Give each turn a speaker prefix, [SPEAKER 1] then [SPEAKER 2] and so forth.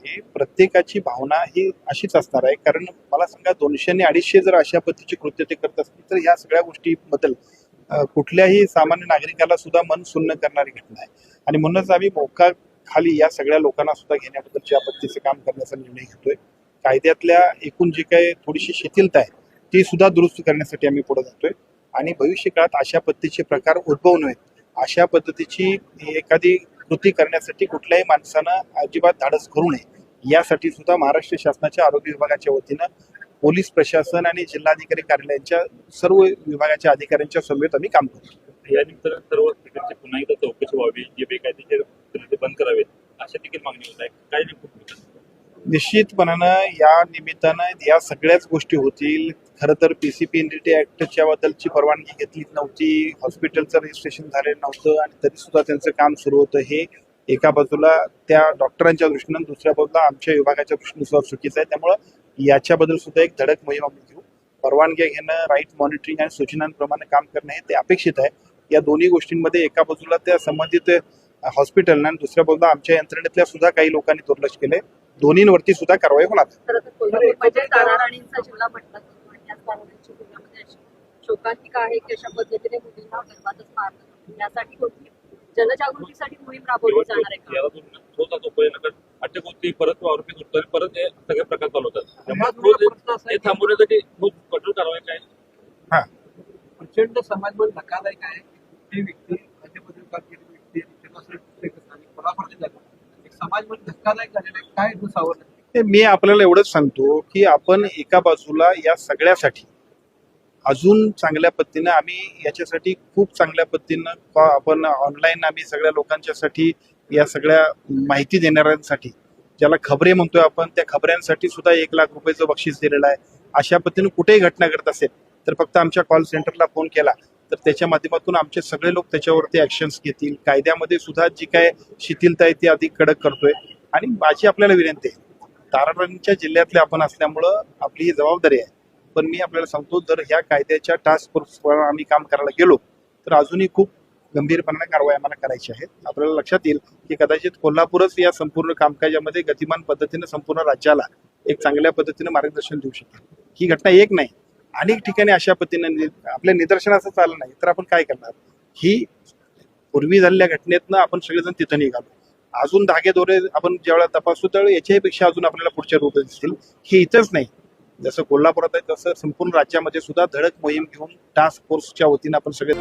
[SPEAKER 1] आहे प्रत्येकाची भावना ही अशीच असणार आहे. कारण मला सांगा 200 आणि 250 जर अशा पद्धतीची कृत्य ते करत असतील तर ह्या सगळ्या गोष्टीबद्दल कुठल्याही सामान्य नागरिकाला सुद्धा मन सुन्न करणारी घटना आहे. आणि म्हणूनच आम्ही मोका खाली या सगळ्या लोकांना सुद्धा घेण्याबद्दलच्या पद्धतीचं काम करण्याचा निर्णय घेतोय. कायद्यातल्या एकूण जी काही थोडीशी शिथिलता आहे ती सुद्धा दुरुस्त करण्यासाठी आम्ही पुढे जातोय. आणि भविष्य काळात अशा पद्धतीचे प्रकार उद्भवू नयेत, अशा पद्धतीची एखादी कृती करण्यासाठी कुठल्याही माणसानं अजिबात धाडस करू नये यासाठी सुद्धा महाराष्ट्र शासनाच्या आरोग्य विभागाच्या वतीनं पोलीस प्रशासन आणि जिल्हाधिकारी कार्यालयाच्या सर्व विभागाच्या अधिकाऱ्यांच्या समवेत आम्ही काम करतो.
[SPEAKER 2] या निमित्तानं सर्व ठिकाणची पुन्हा एकदा चौकशी व्हावी, जे बेकायदेशीर ते बंद करावेत अशा देखील मागणी होत आहे. काय नेमकं
[SPEAKER 1] निश्चितपणानं या निमित्तानं या सगळ्याच गोष्टी होतील. खरं तर PCP ऍक्टच्या बद्दलची परवानगी घेतली नव्हती, हॉस्पिटलचं रजिस्ट्रेशन झालेलं नव्हतं आणि तरी सुद्धा त्यांचं काम सुरू होतं. हे एका बाजूला त्या डॉक्टरांच्या दृष्टीनं, दुसऱ्या बाजूला आमच्या विभागाच्या दृष्टीनं सुद्धा चुकीचं आहे. त्यामुळं याच्याबद्दल सुद्धा एक धडक मोहीम आम्ही घेऊ. परवानग्या घेणं, राईट मॉनिटरिंग आणि सूचनांप्रमाणे काम करणं हे ते अपेक्षित आहे. या दोन्ही गोष्टींमध्ये एका बाजूला त्या संबंधित हॉस्पिटलनं आणि दुसऱ्या बाजूला आमच्या यंत्रणेतल्या सुद्धा काही लोकांनी दुर्लक्ष केले. दोन्हीवरती सुद्धा कारवाई होणार.
[SPEAKER 3] शोकांतिका आहे की अशा पद्धतीने मुलींना गर्भातच मारलं, यासाठी कोणती जनजागृतीसाठी मोहीम राबवली जाणार आहे?
[SPEAKER 2] अटक होती, परत आरोपी सुटतात, परत हे सगळे प्रकार चालू होतात. हे थांबवण्यासाठी खूप कठोर कारवाई काय?
[SPEAKER 1] हा,
[SPEAKER 4] प्रचंड समाजवर धक्कादायक आहे. ती व्यक्ती राज्यपती केलेली व्यक्ती एक समाजमध्ये धक्कादायक झालेला आहे. काय सावध
[SPEAKER 1] ते मी आपल्याला एवढंच सांगतो की आपण एका बाजूला या सगळ्यासाठी अजून चांगल्या पद्धतीनं आम्ही याच्यासाठी खूप चांगल्या पद्धतीनं आपण ऑनलाईन आम्ही सगळ्या लोकांच्यासाठी या सगळ्या माहिती देणाऱ्यांसाठी ज्याला खबरे म्हणतोय आपण, त्या खबऱ्यांसाठी सुद्धा 1 लाख रुपयाचं बक्षीस दिलेलं आहे. अशा पद्धतीनं कुठेही घटना घडत असेल तर फक्त आमच्या कॉल सेंटरला फोन केला तर त्याच्या माध्यमातून आमचे सगळे लोक त्याच्यावरती ऍक्शन्स घेतील. कायद्यामध्ये सुद्धा जी काय शिथिलता आहे ती अधिक कडक करतोय. आणि माझी आपल्याला विनंती आहे, ताराराणीच्या जिल्ह्यातले आपण असल्यामुळं आपली ही जबाबदारी आहे. पण मी आपल्याला सांगतो, जर ह्या कायद्याच्या टास्क फोर्सवर आम्ही काम करायला गेलो तर अजूनही खूप गंभीरपणाने कारवाई आम्हाला करायची आहे. आपल्याला लक्षात येईल की कदाचित कोल्हापूरच या संपूर्ण कामकाजामध्ये गतिमान पद्धतीने संपूर्ण राज्याला एक चांगल्या पद्धतीने मार्गदर्शन देऊ शकेल. ही घटना एक नाही, अनेक ठिकाणी अशा पद्धतीने आपल्या निदर्शनाचं चाललं नाही तर आपण काय करणार? ही पूर्वी झालेल्या घटनेतनं आपण सगळेजण तिथं निघालो. अजून धागेदोरे आपण ज्यावेळेला तपासू त्यावेळेला याच्यापेक्षा अजून आपल्याला पुढच्या रूप दिसतील. हे इथंच नाही, जसं कोल्हापुरात आहे तसं संपूर्ण राज्यामध्ये सुद्धा धडक मोहीम घेऊन टास्क फोर्सच्या वतीनं आपण सगळे